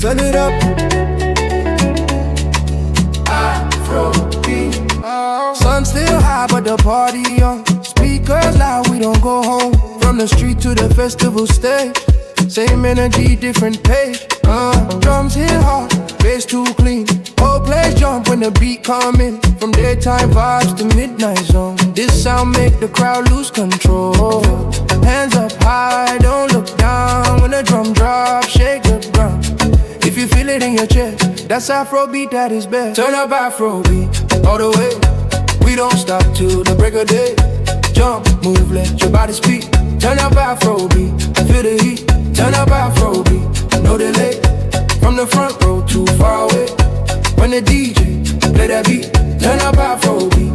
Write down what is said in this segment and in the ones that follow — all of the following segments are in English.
turn it up. Afrobeat. Sun still high, but the party on. Speakers loud, we don't go home. From the street to the festival stage, same energy, different page. Drums hit hard, bass too clean. Whole place jump when the beat come in. From daytime vibes to midnight zone. This sound make the crowd lose control. Hands up high, don't look down. When the drum drop, shake the ground. If you feel it in your chest, that's Afrobeat at its best. Turn up Afrobeat, all the way. We don't stop till the break of day. Jump, move, let your body speak. Turn up Afrobeat, feel the heat. Turn up Afrobeat, no delay. From the front row too far away. When the DJ play that beat, turn up Afrobeat.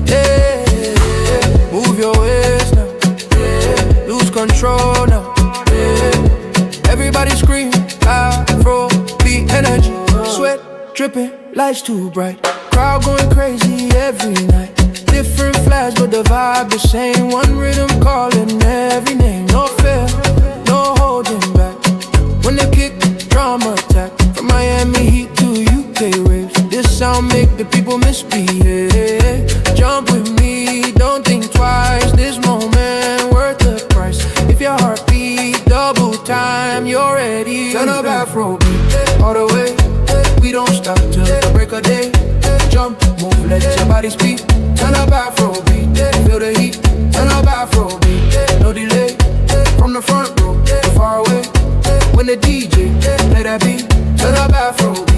Yeah, yeah. Move your waist now. Yeah. Lose control now. Yeah. Everybody scream Afrobeat energy. Sweat dripping, lights too bright. Crowd going crazy every night. Different flags, but the vibe the same. One rhythm calling every name. No fear, no holding back. When they kick, drum attack. From Miami Heat to UK waves. This sound make the people misbehave. Jump with me, don't think twice. This moment worth the price. If your heart beat double time, you're ready. Turn up Afrobeat, all the way. We don't stop till the break of day. Jump, move, let your body speak. Turn up Afrobeat, feel the heat. Turn up Afrobeat, no delay. From the front row, too far away. When the DJ play that beat, turn up Afrobeat.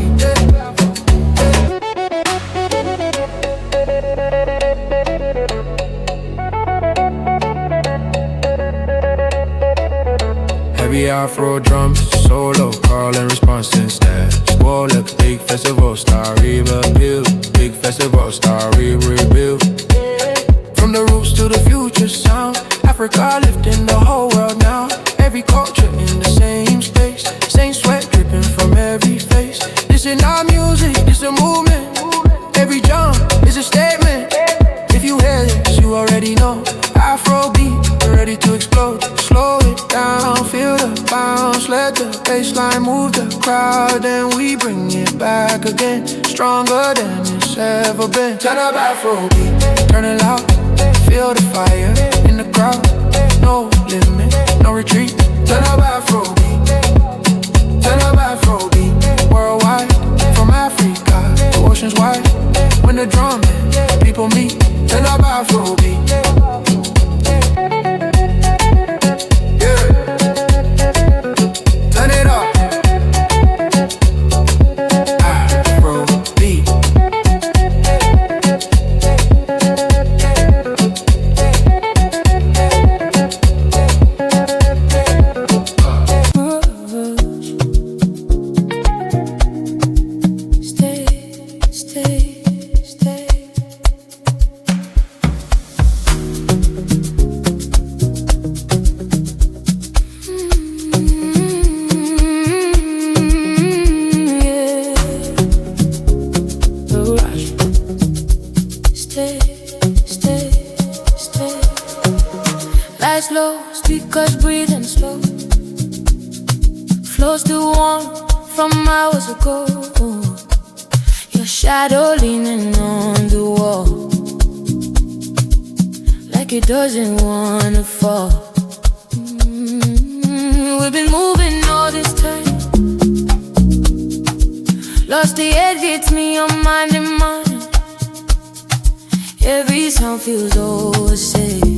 Heavy Afro drums, solo, call and response instead. Squall up, big festival star, rebuild. Big festival star, rebuild. From the roots to the future sound, Africa lifting the whole world now. Every culture in the same space, same sweat dripping from every face. This is not music, this a movement. Every jump is a statement. If you hear this, you already know. Afrobeat, ready to explode. Slow it down, feel the bounce. Let the bassline move the crowd. Then we bring it back again, stronger than it's ever been. Turn up Afrobeat, turn it loud. Feel the fire in the crowd. No limit, no retreat. Turn up Afrobeat, turn up Afrobeat. Worldwide, from Africa to oceans wide. When the drum hit, people meet. Turn up Afrobeat. Doesn't wanna fall. We've been moving all this time. Lost the edge, it's me on mind and mind. Every sound feels oversafe,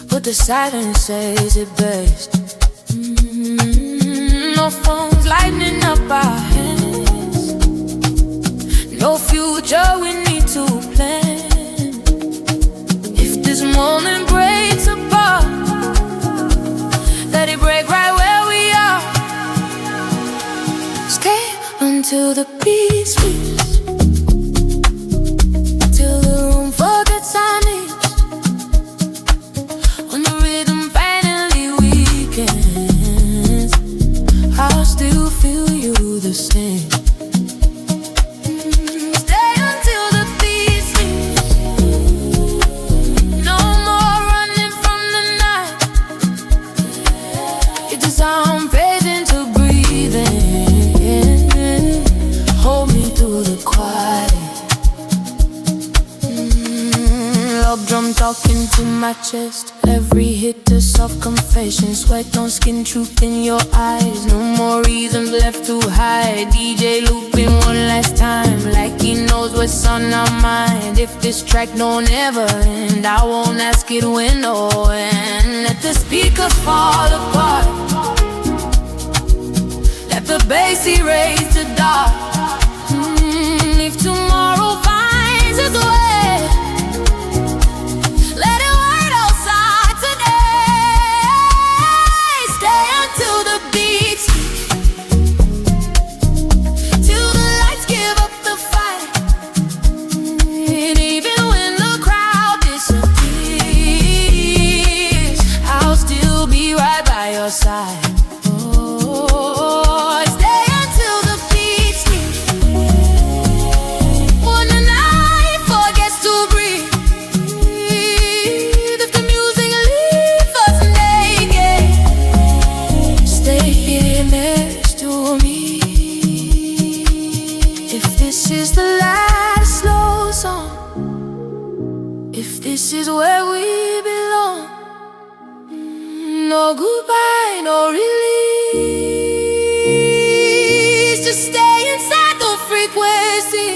but the silence says it best. No phones lighting up our hands. No future, we need to plan. This moment breaks apart. Let it break right where we are. Stay until the beat speaks, till the room forgets our names. When the rhythm finally weakens, I'll still feel you the same. Sound praising dub drum talking to my chest. Every hit a soft confession. Sweat on skin, truth in your eyes. No more reasons left to hide. DJ looping one last time, like he knows what's on our mind. If this track don't ever end, I won't ask it when or when. Let the speaker fall apart. Let the bass erase the dark. If tomorrow finds its way, let it wait outside today. Stay until the beats, till the lights give up the fight. And even when the crowd disappears, I'll still be right by your side. This is where we belong. No goodbye, no release. Just stay inside the frequency.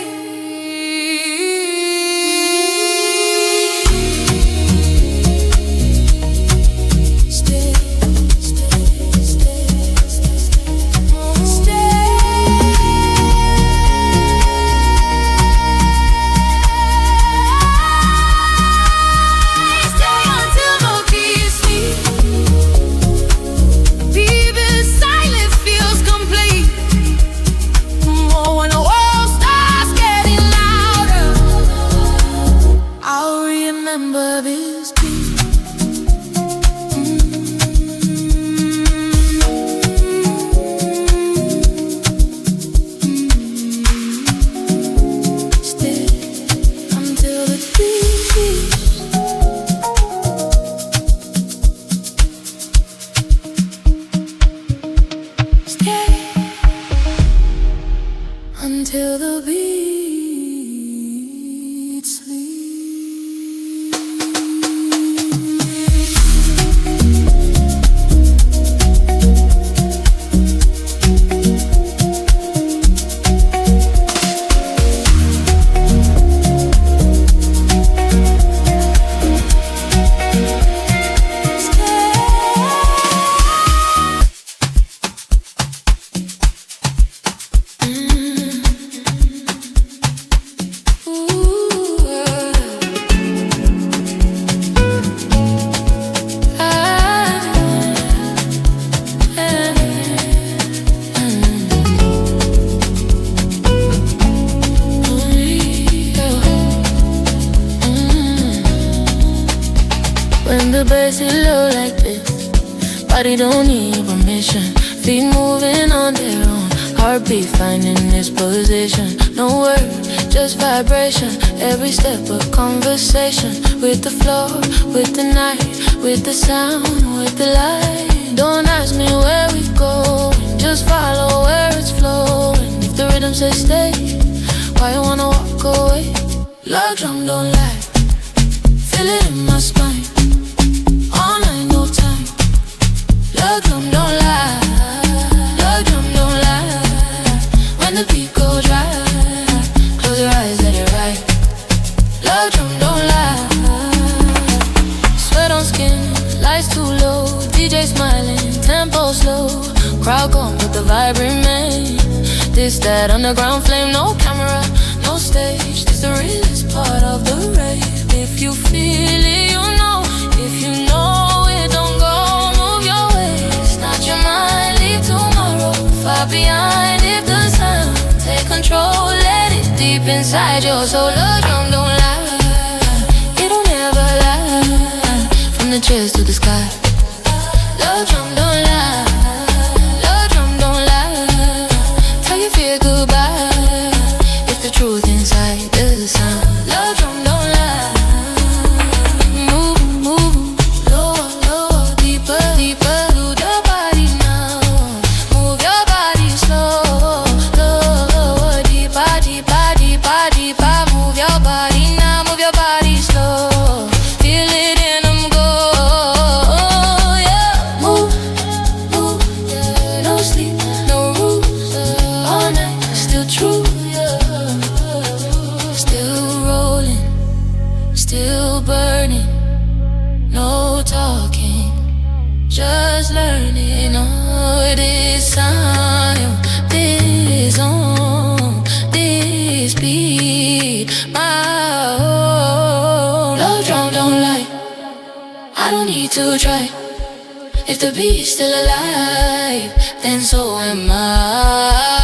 Stay, stay, stay, stay, stay. Until the beat sleeps. When the bass is low like this, body don't need permission. Feet moving on their own, heartbeat finding its position. No word, just vibration. Every step a conversation. With the floor, with the night, with the sound, with the light. Don't ask me where we go, just follow where it's flowing. If the rhythm says stay, why you wanna walk away? Love drum don't lie, feel it in my spine. All night, no time. Love drum don't lie, love drum don't lie. When the beat go dry, close your eyes, let it ride. Love drum don't lie. Sweat on skin, lights too low. DJ smiling, tempo slow. Crowd gone, but the vibe remain. This, that underground flame, no camera, no stage. This the realest part of the rave. If you feel it, you know. If you know it, don't go, move your waist. Not your mind, leave tomorrow far behind. If the sound take control, let it deep inside your soul. Love drum don't lie, it don't ever lie. From the chest to the sky, love drum don't lie, love drum don't lie. Tell you feel goodbye, if the truth inside the sound. Love drum don't lie. Move, move, lower, lower, deeper, deeper to the body now. Move your body slow, lower, deeper, deeper, deeper, deeper. Move your body now, move your body slow. my own. Love drum don't lie, I don't need to try. If the beat is still alive, then so am I.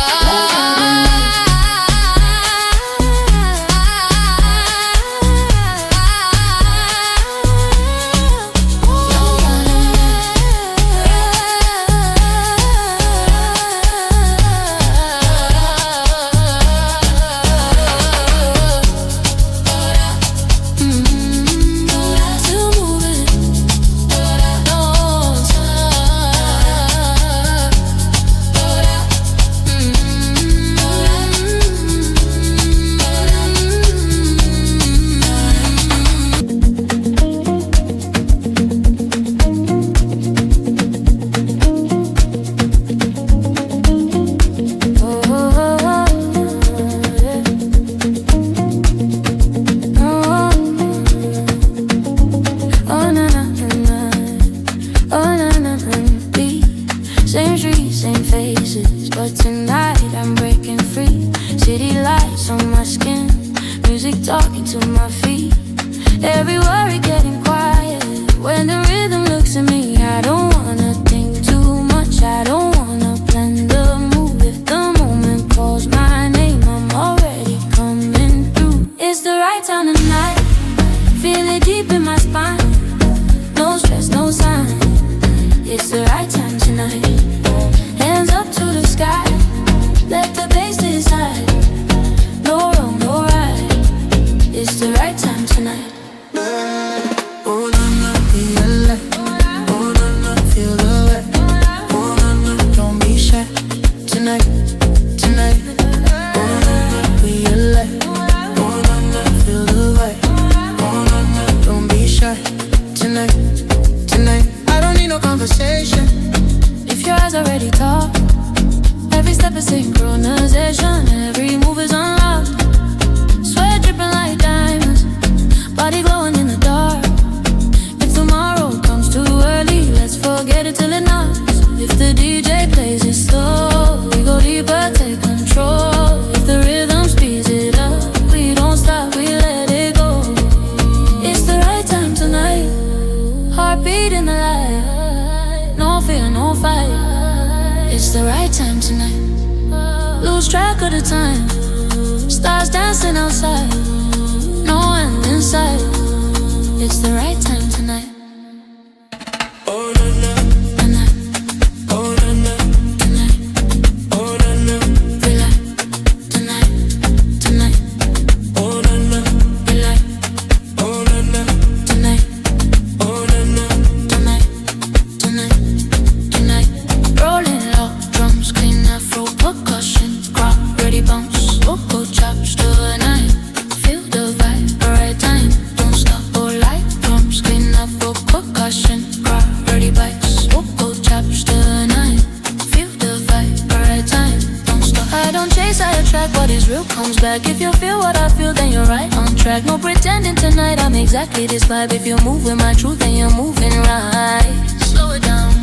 If you move with my truth, then you're moving right. Slow it down.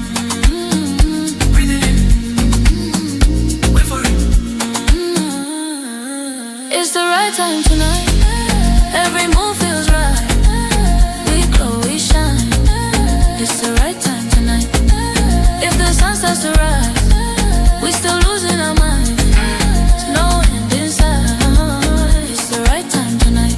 Breathe it in. Wait for it. It's the right time tonight. Every move feels right. We glow, we shine. It's the right time tonight. If the sun starts to rise, we still losing our minds. There's no end in sight. It's the right time tonight.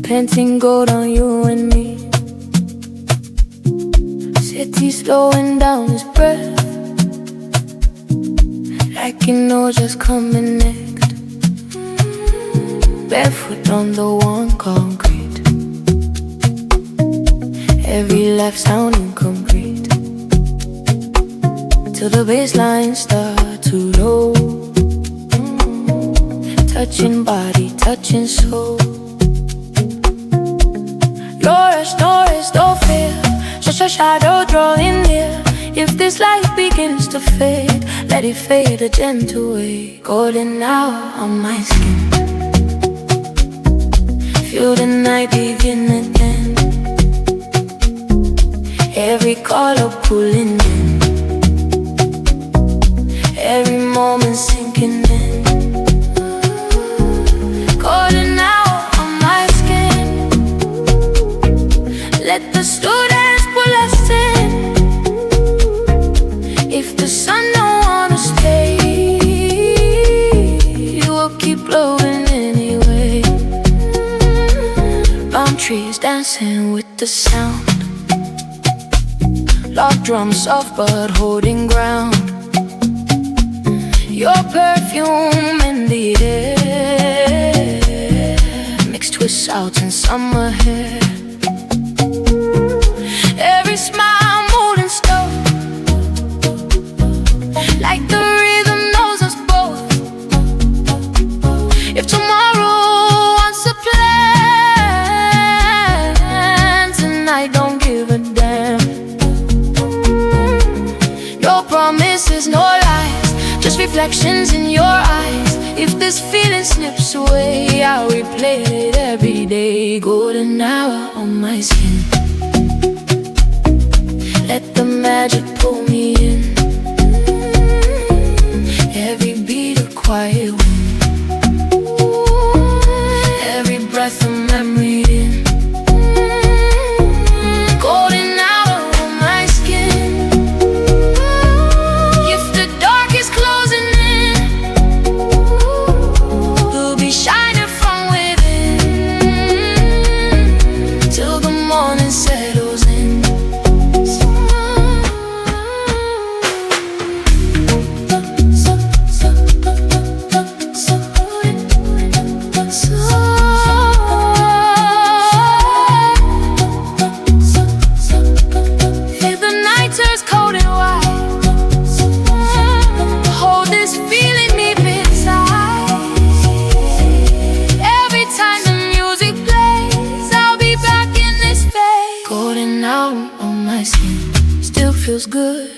Painting gold on you and me. City slowing down his breath, like you know just coming next. barefoot on the warm concrete. Every laugh sounding concrete, till the bassline start to roll. Touching body, touching soul. No rest, don't fear. Just a shadow drawing near. If this life begins to fade, let it fade a gentle way. Golden hour on my skin. Feel the night begin again. Every color pulling in, every moment sinking in. Golden hour on my skin. Let the students pull us in. If the sun don't wanna stay, we'll keep blowing anyway. Palm trees dancing with the sound. Lock drums soft but holding ground. Your perfume in the air, mixed with salt and summer hair. Every smile moved in slow, like the rhythm knows us both. If tomorrow wants a plan, tonight don't give a damn. No promises, no lies, just reflections in your eyes. If this feeling slips away, I'll replay it every day. Golden hour on my skin. Let the magic pull me in. Every beat a quiet wind, every breath a memory in. Golden hour on my skin. If the dark is closing in, we'll be shining from within, till the morning settles in. If the night turns cold and white, hold this feeling deep inside. Every time the music plays, I'll be back in this phase. Golden hour on my skin. Still feels good,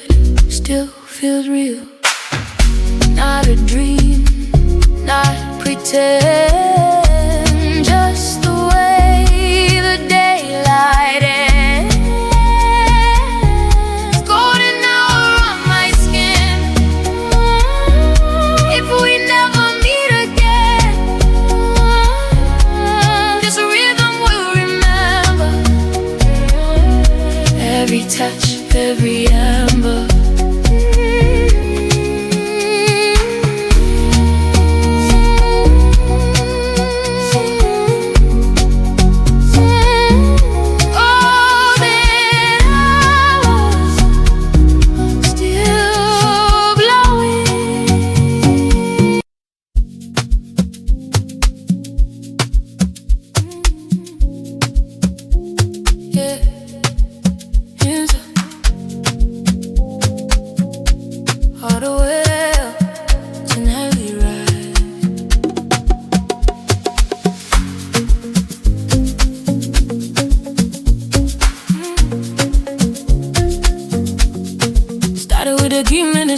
still feels real. Not a dream, not pretend, just the way the daylight ends. Golden hour on my skin. If we never meet again, this rhythm will remember. Every touch, every amber.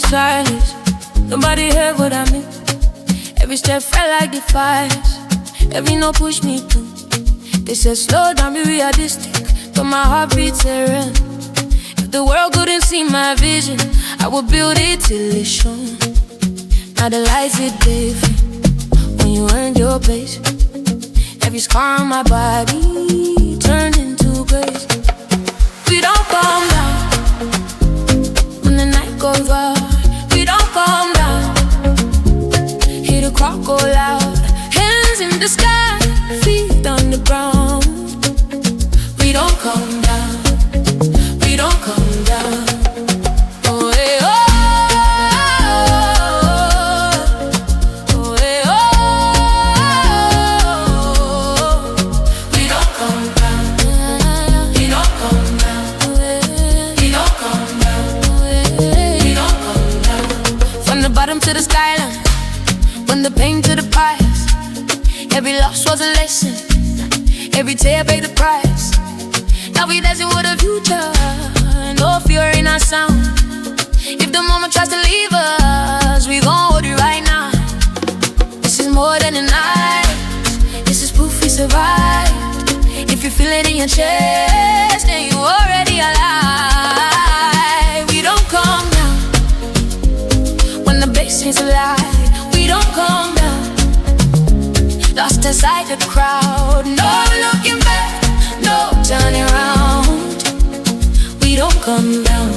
Silence, nobody heard what I meant. Every step felt like defiance, every note pushed me through. They said slow down, be realistic, but my heart beats errant. If the world couldn't see my vision, I would build it till it's shown. Now the lights hit different when you earned your place. Every scar on my body turned into grace. We don't calm down when the night goes wild. We don't calm down. Hear the crowd go loud. Hands in the sky, feet on the ground. We don't calm down. We don't calm down. Oh, hey, oh, oh, hey, oh, lesson. Every day I pay the price. Now we dancing with the future. No fear in our sound. If the moment tries to leave us, we gon' hold it right now. This is more than a night. This is proof we survived. If you feel it in your chest, then you already alive. We don't come down when the bass is alive. We don't come down, lost inside the crowd. No looking back, no turning around. We don't come down,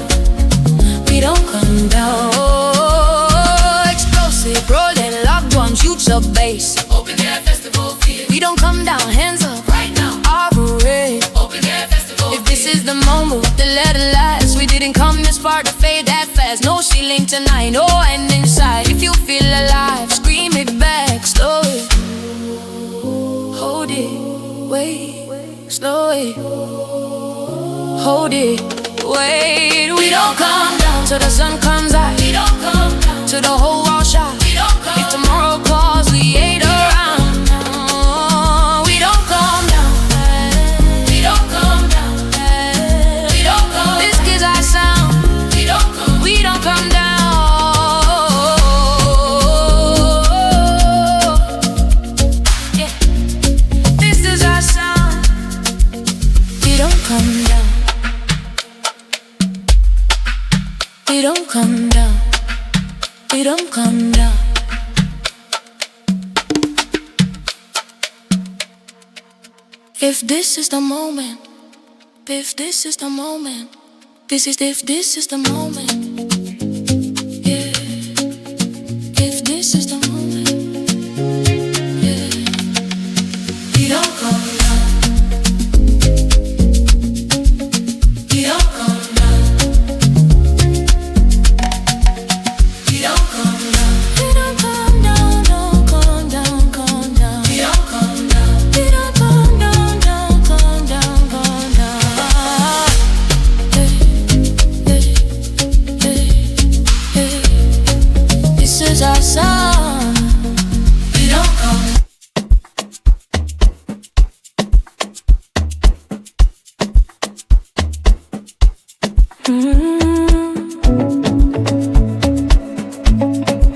we don't come down. Oh, explosive, rolling, lock drums, huge sub bass. Open air festival feel. We don't come down, hands up right now. Operate. Open air festival. If this is the moment, then let it last. We didn't come this far to fade that fast. No ceiling tonight, no end inside. If you feel alive, scream it back, slow it. Hold it, wait, slow it. Hold it, wait. We don't come down till the sun comes out. We don't come down till the whole world shines. We don't come. If tomorrow calls, we ain't around. We don't come down. We don't come down. We don't come. This is our sound. We don't come. We don't come down. Yeah. This is our sound. We don't come down. We don't come down. We don't come down. If this is the moment, if this is the moment, if this is the moment, yeah. If this is the moment, yeah. We don't come down. We don't come down. We don't come down. We don't come down, don't come down, come down. We don't come down. We don't come down, don't come down, come down. Hey, hey, hey, hey. This is our song. We don't come.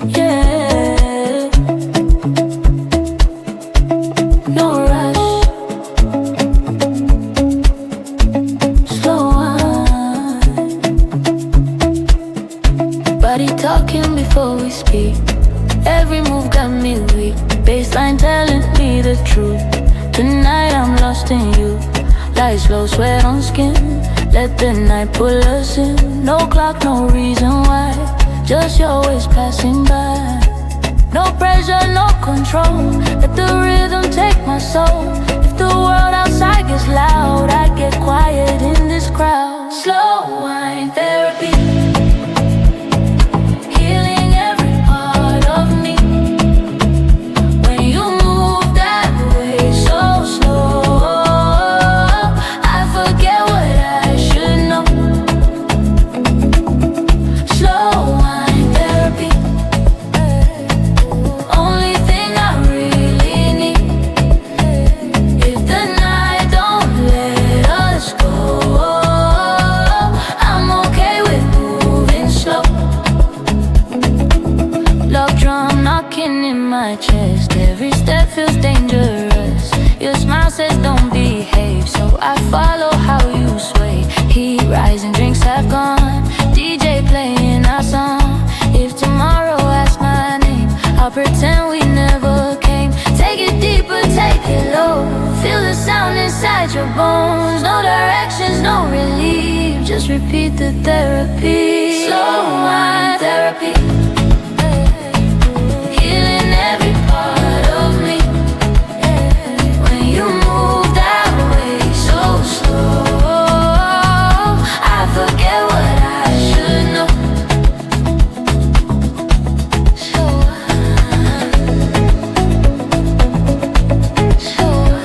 Yeah, no rush, slow wine. Body talking before we speak. Every move got me weak. Baseline telling me the truth. Tonight I'm lost in you. Like slow sweat on skin. Let the night pull us in. No clock, no reason why. Just your ways passing by. No pressure, no control. Let the rhythm take my soul. If the world outside gets loud, I get quiet in this crowd. Slow wine therapy, healing every part of me. When you move that way so slow, I forget what I should know. Slow wine therapy, only thing I really need. If the night don't let us go, I'm okay with moving slow. Love drum knocking in my chest. Every step feels dangerous. Your smile says don't behave, so I follow how you sway. Heat rising, drinks have gone. DJ playing our song. If tomorrow asks my name, I'll pretend we never came. Take it deeper, take it low. Feel the sound inside your bones. No directions, no relief. Just repeat the therapy. Slow wine therapy, healing every part of me. When you move that way so slow, I forget what I should know. Slow wine, slow wine,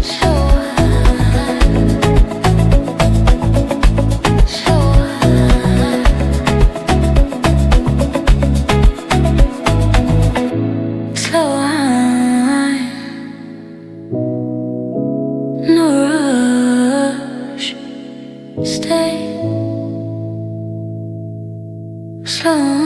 slow wine. day. Slow.